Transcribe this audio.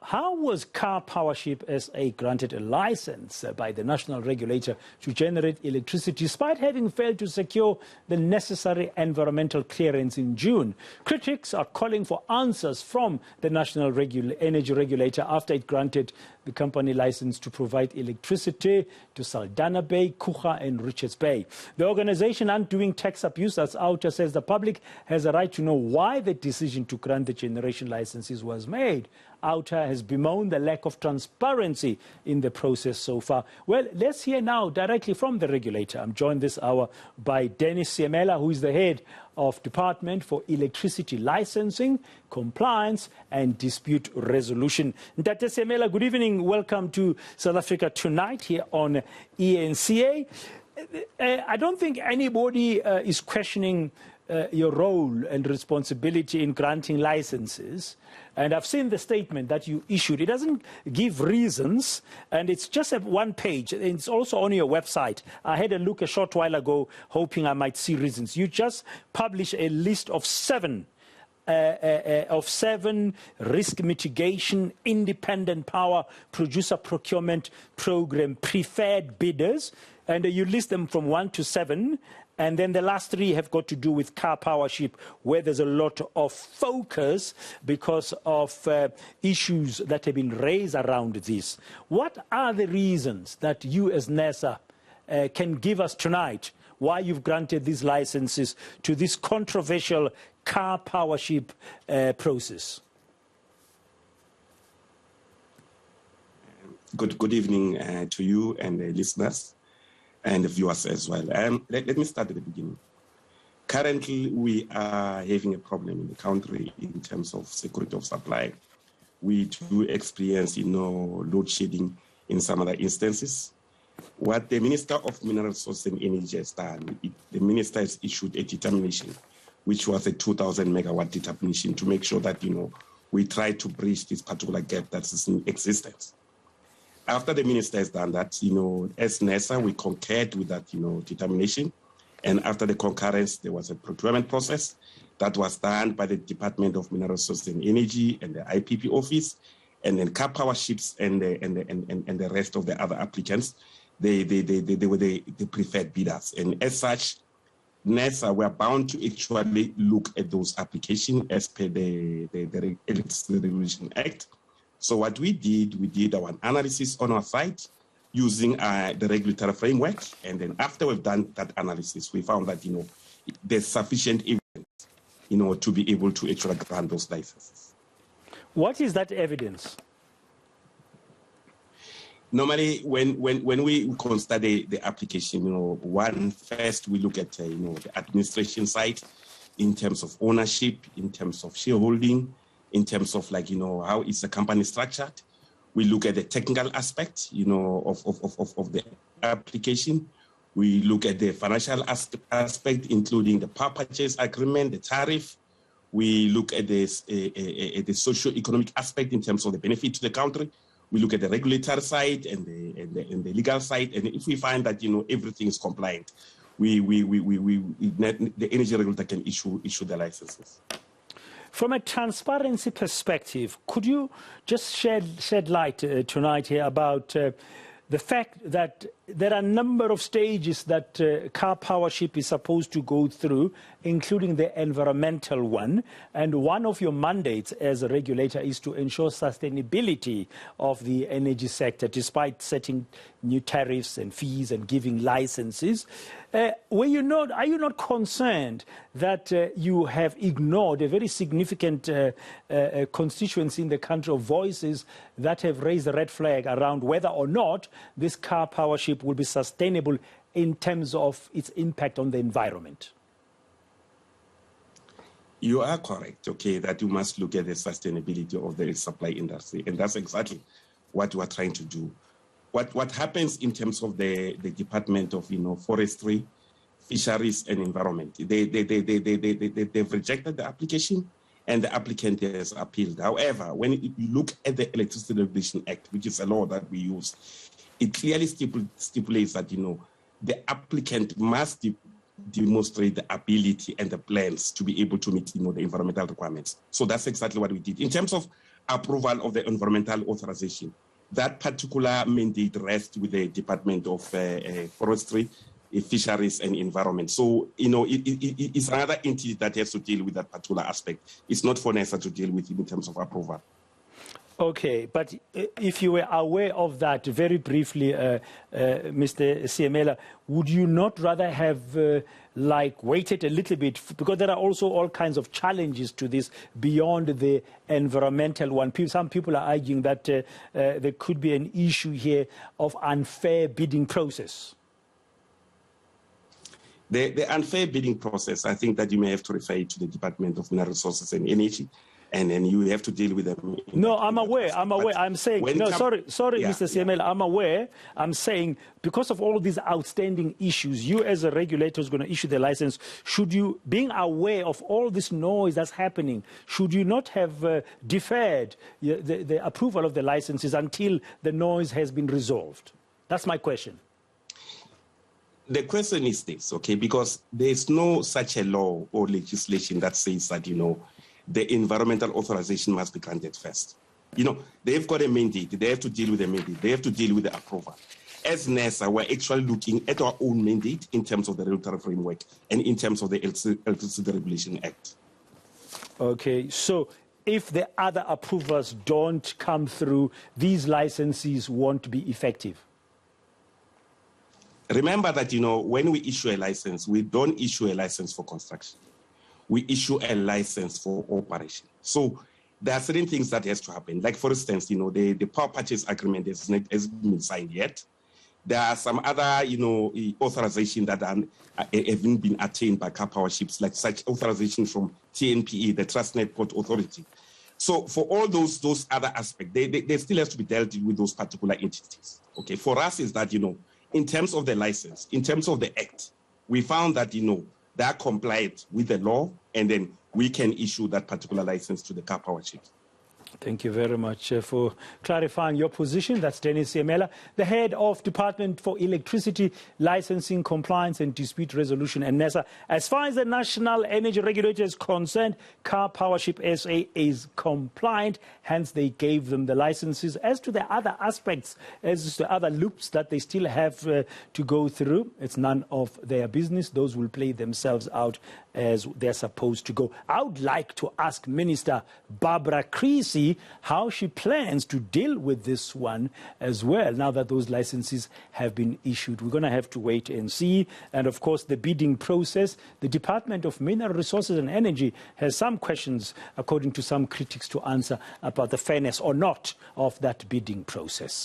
how was Karpowership SA granted a license by the national regulator to generate electricity despite having failed to secure the necessary environmental clearance in June? Critics are calling for answers from the national energy regulator after it granted the company license to provide electricity to Saldanha Bay, Kucha and Richards Bay. The organization Undoing Tax Abuse, as OUTA, says the public has a right to know why the decision to grant the generation licenses was made. OUTA has bemoaned the lack of transparency in the process so far. Well, let's hear now directly from the regulator. I'm joined this hour by Dennis Siemela, who is the head of Department for Electricity Licensing, Compliance and Dispute Resolution. Dr. Siemela, good evening. Welcome to South Africa Tonight here on ENCA. I don't think anybody is questioning your role and responsibility in granting licenses. And I've seen the statement that you issued. It doesn't give reasons, and it's just one page. It's also on your website. I had a look a short while ago, hoping I might see reasons. You just published a list of seven risk mitigation, independent power producer procurement program preferred bidders, and you list them from 1 to 7. And then the last 3 have got to do with Karpowership, where there's a lot of focus because of issues that have been raised around this. What are the reasons that you as Nersa can give us tonight why you've granted these licenses to this controversial Karpowership process? Good evening to you and the listeners and the viewers as well. Let me start at the beginning. Currently, we are having a problem in the country in terms of security of supply. We do experience, load shedding in some other instances. What the Minister of Mineral Resources and Energy has done, the Minister has issued a determination, which was a 2,000 megawatt determination to make sure that, we try to bridge this particular gap that is in existence. After the minister has done that, as Nersa, we concurred with that, determination. And after the concurrence, there was a procurement process that was done by the Department of Mineral Resources and Energy and the IPP office, and then Karpowerships and the rest of the other applicants. They were the preferred bidders. And as such, Nersa were bound to actually look at those applications as per the Electricity Regulation Act. So what we did our analysis on our site using the regulatory framework. And then after we've done that analysis, we found that, there's sufficient evidence, to be able to actually grant those licenses. What is that evidence? Normally, when we consider the application, first we look at, the administration side in terms of ownership, in terms of shareholding, in terms of how is the company structured. We look at the technical aspect, of the application. We look at the financial aspect, including the power purchase agreement, the tariff. We look at the socio-economic aspect in terms of the benefit to the country. We look at the regulatory side and the legal side. And if we find that, everything is compliant, the energy regulator can issue the licenses. From a transparency perspective, could you just shed light tonight here about the fact that there are a number of stages that Karpowership is supposed to go through, including the environmental one. And one of your mandates as a regulator is to ensure sustainability of the energy sector, despite setting new tariffs and fees and giving licenses. Are you not concerned that you have ignored a very significant constituency in the country of voices that have raised a red flag around whether or not this Karpowership will be sustainable in terms of its impact on the environment? You are correct, that you must look at the sustainability of the supply industry, and that's exactly what we are trying to do. What happens in terms of the Department of Forestry, Fisheries and Environment, they've rejected the application and the applicant has appealed. However, when you look at the Electricity Regulation Act, which is a law that we use, it clearly stipulates that the applicant must demonstrate the ability and the plans to be able to meet the environmental requirements. So that's exactly what we did. In terms of approval of the environmental authorization. That particular mandate rests with the Department of Forestry, Fisheries and Environment. So, it's another entity that has to deal with that particular aspect. It's not for Nersa to deal with in terms of approval. Okay, but if you were aware of that, very briefly, Mr. Siemela, would you not rather have waited a little bit? Because there are also all kinds of challenges to this beyond the environmental one. Some people are arguing that there could be an issue here of unfair bidding process. The unfair bidding process, I think that you may have to refer to the Department of Mineral Resources and Energy, and then you have to deal with them. No, I'm aware. I'm saying, no, sorry, yeah, Mr. Siemela, I'm aware. I'm saying because of all these outstanding issues, you as a regulator is going to issue the license. Should you, being aware of all this noise that's happening, should you not have deferred the approval of the licenses until the noise has been resolved? That's my question. The question is this, okay, because there's no such a law or legislation that says that, the environmental authorization must be granted first. They've got a mandate. They have to deal with the mandate. They have to deal with the approval. As Nersa, we're actually looking at our own mandate in terms of the regulatory framework and in terms of the Electricity Regulation Act. Okay, so if the other approvals don't come through, these licenses won't be effective? Remember that, when we issue a license, we don't issue a license for construction. We issue a license for operation. So there are certain things that has to happen. Like, for instance, the power purchase agreement hasn't been signed yet. There are some other, authorization that haven't been attained by Karpowerships, like such authorization from TNPE, the Transnet Port Authority. So for all those other aspects, they still have to be dealt with those particular entities. Okay, for us is that, in terms of the license, in terms of the act, we found that, they are compliant with the law, and then we can issue that particular license to the Karpowership. Thank you very much for clarifying your position. That's Dennis Siemela, the head of Department for Electricity, Licensing, Compliance and Dispute Resolution and Nersa. As far as the National Energy Regulator is concerned, Karpowership SA is compliant, hence they gave them the licenses. As to the other aspects, as to the other loops that they still have to go through, it's none of their business. Those will play themselves out as they're supposed to go. I would like to ask Minister Barbara Creecy how she plans to deal with this one as well, now that those licenses have been issued. We're going to have to wait and see. And of course, the bidding process, the Department of Mineral Resources and Energy has some questions, according to some critics, to answer about the fairness or not of that bidding process.